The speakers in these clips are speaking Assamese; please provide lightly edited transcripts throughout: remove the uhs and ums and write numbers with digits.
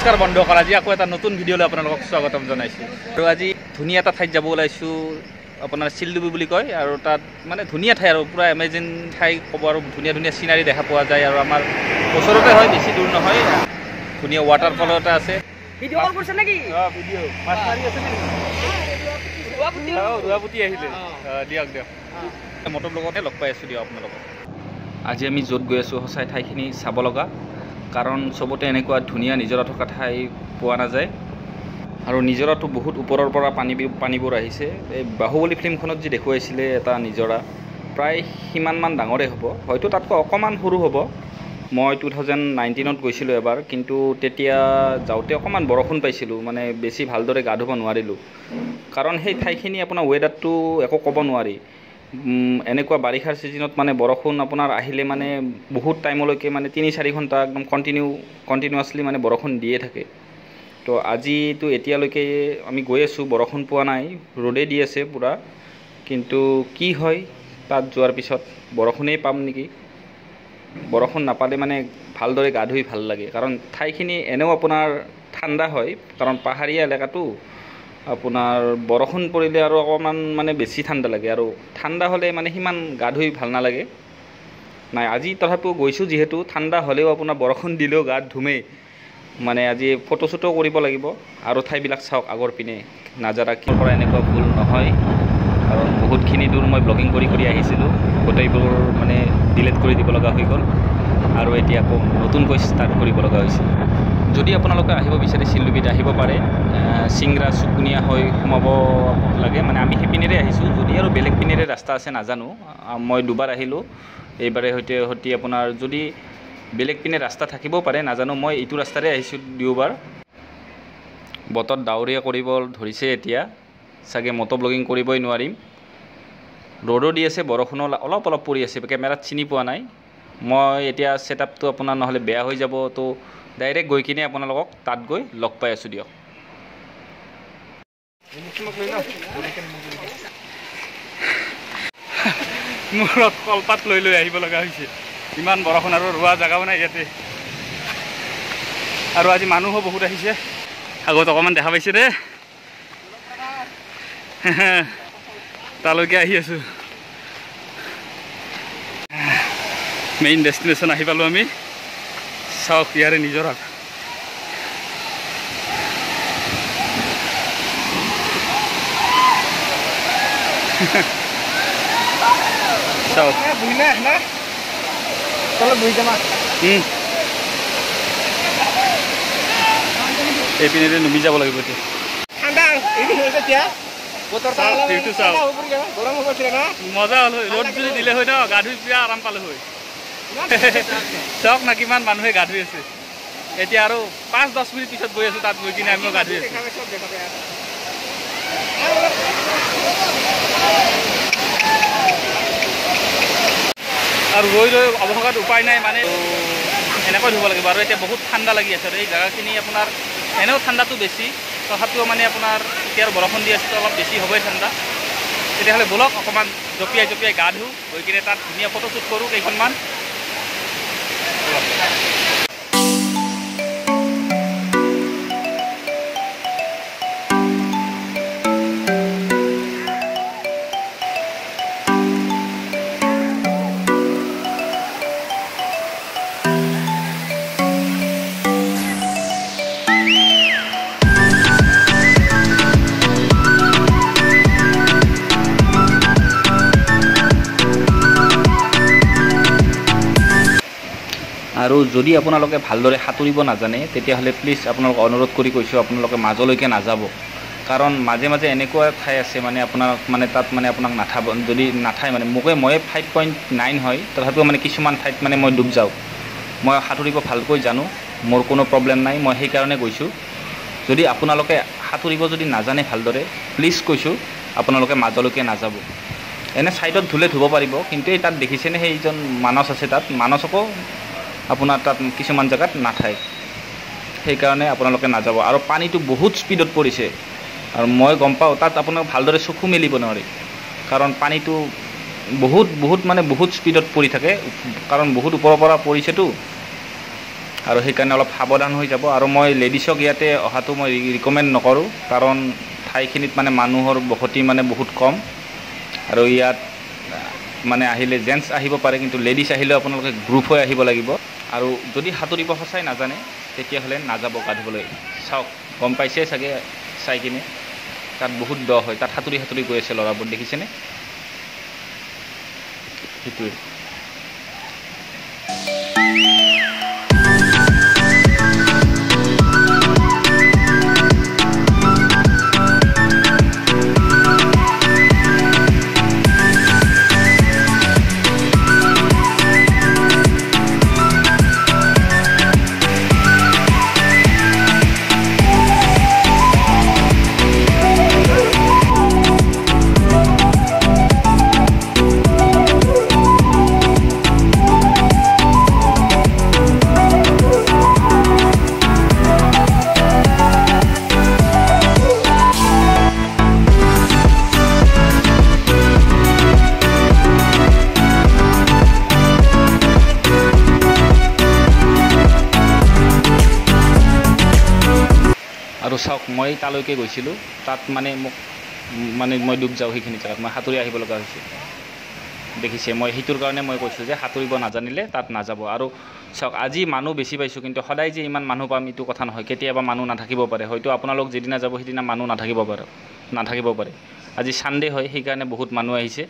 নমস্কাৰ বন্ধুসকল, আজি আকৌ এটা নতুন ভিডিঅ'লৈ আপোনালোকক স্বাগতম জনাইছোঁ। আৰু আজি ধুনীয়া এটা ঠাইত যাব ওলাইছোঁ, আপোনাৰ চিলডুবি বুলি কয়। আৰু তাত মানে ধুনীয়া ঠাই আৰু পূৰা এমেজিং ঠাই ক'ব, আৰু ধুনীয়া ধুনীয়া চিনাৰী দেখা পোৱা যায়। আৰু আমাৰ ওচৰতে হয়, বেছি দূৰ নহয়। ধুনীয়া ৱাটাৰফল এটা আছে। ভিডিঅ' কল কৰিছে নেকি? ভিডিঅ' মাছ মাৰি আছে নেকি? ৰুৱাপুতি আহিলে। দিয়ক মটৰ লগতে লগ পাই আছোঁ দিয়ক আপোনালোকক। আজি আমি য'ত গৈ আছোঁ সঁচাই ঠাইখিনি চাব লগা, কাৰণ চবতে এনেকুৱা ধুনীয়া নিজৰা থকা ঠাই পোৱা নাযায়। আৰু নিজৰাটো বহুত ওপৰৰ পৰা পানীবোৰ আহিছে। এই বাহুবলী ফিল্মখনত যি দেখুৱাইছিলে এটা নিজৰা, প্ৰায় সিমানমান ডাঙৰেই হ'ব, হয়তো তাতকৈ অকণমান সৰু হ'ব। মই 2019ত গৈছিলোঁ এবাৰ, কিন্তু তেতিয়া যাওঁতে অকণমান বৰষুণ পাইছিলোঁ, মানে বেছি ভালদৰে গা ধুব নোৱাৰিলোঁ। কাৰণ সেই ঠাইখিনি আপোনাৰ ৱেডাৰটো একো ক'ব নোৱাৰি। এনেকুৱা বাৰিষাৰ ছিজনত মানে বৰষুণ আপোনাৰ আহিলে মানে বহুত টাইমলৈকে, মানে 3-4 ঘণ্টা একদম কণ্টিনিউৱাছলি মানে বৰষুণ দিয়ে থাকে। তো আজিতো এতিয়ালৈকে আমি গৈ আছোঁ, বৰষুণ পোৱা নাই, ৰ'দেই দি আছে পূৰা। কিন্তু কি হয় তাত যোৱাৰ পিছত, বৰষুণেই পাম নেকি? বৰষুণ নাপালে মানে ভালদৰে গা ধুই ভাল লাগে, কাৰণ ঠাইখিনি এনেও আপোনাৰ ঠাণ্ডা হয়, কাৰণ পাহাৰীয়া এলেকাটো। আপোনাৰ বৰষুণ পৰিলে আৰু অকণমান মানে বেছি ঠাণ্ডা লাগে, আৰু ঠাণ্ডা হ'লে মানে সিমান গা ধুই ভাল নালাগে। নাই, আজি তথাপিও গৈছোঁ যিহেতু, ঠাণ্ডা হ'লেও আপোনাৰ বৰষুণ দিলেও গাত ধুমেই। মানে আজি ফটো কৰিব লাগিব। আৰু ঠাইবিলাক চাওক আগৰ পিনে নাজাৰা, কিয় পৰা এনেকুৱা ভুল নহয়। কাৰণ বহুতখিনি দূৰ মই ব্লগিং কৰি আহিছিলোঁ, গোটেইবোৰ মানে ডিলিট কৰি দিব লগা হৈ গ'ল, আৰু এতিয়া আকৌ নতুনকৈ ষ্টাৰ্ট কৰিব লগা হৈছে। যদি আপোনালোকে আহিব বিচাৰে চিলডুবিত আহিব পাৰে, চিংৰা চুকুনীয়া হৈ সোমাব লাগে। মানে আমি সেইপিনেৰে আহিছোঁ, যদি আৰু বেলেগ পিনেৰে ৰাস্তা আছে নাজানো। মই দুবাৰ আহিলোঁ, এইবাৰে সৈতে আপোনাৰ যদি বেলেগ পিনে ৰাস্তা থাকিবও পাৰে নাজানো। মই এইটো ৰাস্তাৰে আহিছোঁ দুবাৰ। বতৰ ডাৱৰীয়া কৰিব ধৰিছে এতিয়া, চাগে মটো ব্লগিং কৰিবই নোৱাৰিম। ৰ'দো দি আছে, বৰষুণো অলপ পৰি আছে, কেমেৰাত চিনি পোৱা নাই। মই এতিয়া ছেটআপটো আপোনাৰ নহ'লে বেয়া হৈ যাব, তো ডাইৰেক্ট গৈ কিনে আপোনালোকক তাত গৈ লগ পাই আছোঁ দিয়ক। মূৰত কলপাত লৈ আহিব লগা হৈছে, ইমান বৰষুণ, আৰু ৰোৱা জেগাও নাই ইয়াতে। আৰু আজি মানুহো বহুত আহিছে, আগত অকণমান দেখা পাইছে দে। তালৈকে আহি আছোঁ, মেইন ডেষ্টিনেশ্যন আহি পালোঁ আমি। চাওক ইয়াৰে নিজৰা, চাওক এইপিনেৰে নুমি যাব লাগিব এতিয়া। মজা হ'ল হয়, ৰ'দ যদি দিলে হয় ন, গা ধুই পুৰা আৰাম পালোঁ হয়। চাওক না কিমান মানুহে গা ধুই আছে। এতিয়া আৰু 5-10 মিনিট পিছত গৈ আছোঁ, তাত গৈ কিনে আমিও গা ধুই আছোঁ। আৰু ৰৈ অৱশেষত উপায় নাই, মানে এনেকৈ ধুব লাগিব। আৰু এতিয়া বহুত ঠাণ্ডা লাগি আছে, এই জেগাখিনি আপোনাৰ এনেও ঠাণ্ডাটো বেছি, তথাপিও মানে আপোনাৰ এতিয়া আৰু বৰষুণ দি আছে, অলপ বেছি হ'বই ঠাণ্ডা। তেতিয়াহ'লে ব'লক অকণমান জঁপিয়াই গা ধুওঁ, গৈ কিনে তাত ধুনীয়া ফটোশ্বুট কৰোঁ কেইখনমান। আৰু যদি আপোনালোকে ভালদৰে সাঁতুৰিব নাজানে, তেতিয়াহ'লে প্লিজ আপোনালোকক অনুৰোধ কৰি কৈছোঁ, আপোনালোকে মাজলৈকে নাযাব। কাৰণ মাজে মাজে এনেকুৱা ঠাই আছে, মানে তাত মানে আপোনাক যদি নাথায়, মানে ময়ে 5.9 হয়, তথাপিও মানে কিছুমান ঠাইত মানে মই ডুব যাওঁ। মই সাঁতুৰিব ভালকৈ জানো, মোৰ কোনো প্ৰব্লেম নাই, মই সেইকাৰণে গৈছোঁ। যদি আপোনালোকে সাঁতুৰিব যদি নাজানে ভালদৰে, প্লিজ কৈছোঁ আপোনালোকে মাজলৈকে নাযাব। এনে ছাইডত ধুব পাৰিব, কিন্তু এই তাত দেখিছেনে সেইজন মানস আছে, তাত মানসকো আপোনাৰ তাত কিছুমান জেগাত নাথায়, সেইকাৰণে আপোনালোকে নাযাব। আৰু পানীটো বহুত স্পীডত পৰিছে, আৰু মই গম পাওঁ তাত আপোনাক ভালদৰে চকু মেলিব নোৱাৰি, কাৰণ পানীটো বহুত স্পীডত পৰি থাকে, কাৰণ বহুত ওপৰৰ পৰা পৰিছেতো। আৰু সেইকাৰণে অলপ সাৱধান হৈ যাব। আৰু মই লেডিছক ইয়াতে অহাটো মই ৰিকমেণ্ড নকৰোঁ, কাৰণ ঠাইখিনিত মানে মানুহৰ বসতি মানে বহুত কম। আৰু ইয়াত মানে আহিলে জেণ্টছ আহিব পাৰে, কিন্তু লেডিজ আহিলেও আপোনালোকে গ্ৰুপ হৈ আহিব লাগিব। আৰু যদি সাঁতুৰিব সঁচাই নাজানে তেতিয়াহ'লে নাযাব গা ধুবলৈ। চাওক, গম পাইছে চাগে চাই কিনে, তাত বহুত দ হয়, তাত সাঁতুৰি সাঁতুৰি গৈ আছে ল'ৰাবোৰ, দেখিছেনে? সেইটোৱে। আৰু চাওক, মই তালৈকে গৈছিলোঁ, তাত মানে মোক মই ডুব যাওঁ সেইখিনি জেগাত, মই সাঁতুৰি আহিব লগা হৈছে। দেখিছে, মই সেইটোৰ কাৰণে মই কৈছোঁ যে সাঁতুৰিব নাজানিলে তাত নাযাব। আৰু চাওক, আজি মানুহ বেছি পাইছোঁ, কিন্তু সদায় যে ইমান মানুহ পাম এইটো কথা নহয়। কেতিয়াবা মানুহ নাথাকিব পাৰে, হয়তো আপোনালোক যিদিনা যাব সেইদিনা মানুহ নাথাকিব পাৰে। আজি ছানডে হয়, সেইকাৰণে বহুত মানুহ আহিছে।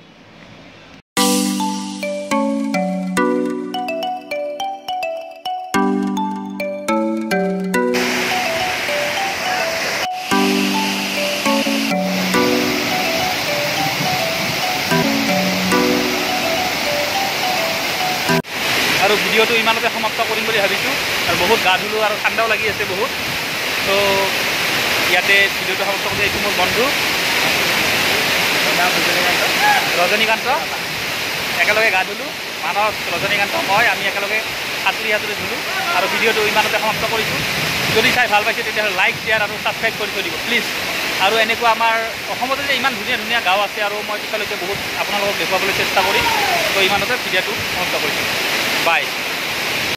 আৰু ভিডিঅ'টো ইমানতে সমাপ্ত কৰিম বুলি ভাবিছোঁ। আৰু বহুত গা ধুলোঁ আৰু ঠাণ্ডাও লাগি আছে বহুত। তো ইয়াতে ভিডিঅ'টো সমাপ্ত কৰিছোঁ। এইটো মোৰ বন্ধু ৰজনীকান্ত, একেলগে গা ধুলোঁ। মানস, ৰজনীকান্ত, আমি একেলগে সাঁতুৰি ধুলোঁ। আৰু ভিডিঅ'টো ইমানতে সমাপ্ত কৰিছোঁ। যদি চাই ভাল পাইছে তেতিয়াহ'লে লাইক, শ্বেয়াৰ আৰু ছাবস্ক্ৰাইব কৰি থৈ দিব প্লিজ। আৰু এনেকুৱা আমাৰ অসমতে যে ইমান ধুনীয়া ধুনীয়া গাঁও আছে, আৰু মই পিছলৈকে বহুত আপোনালোকক দেখুৱাবলৈ চেষ্টা কৰিম। তো ইমানতে ভিডিঅ'টো সমাপ্ত কৰিছোঁ। বাই।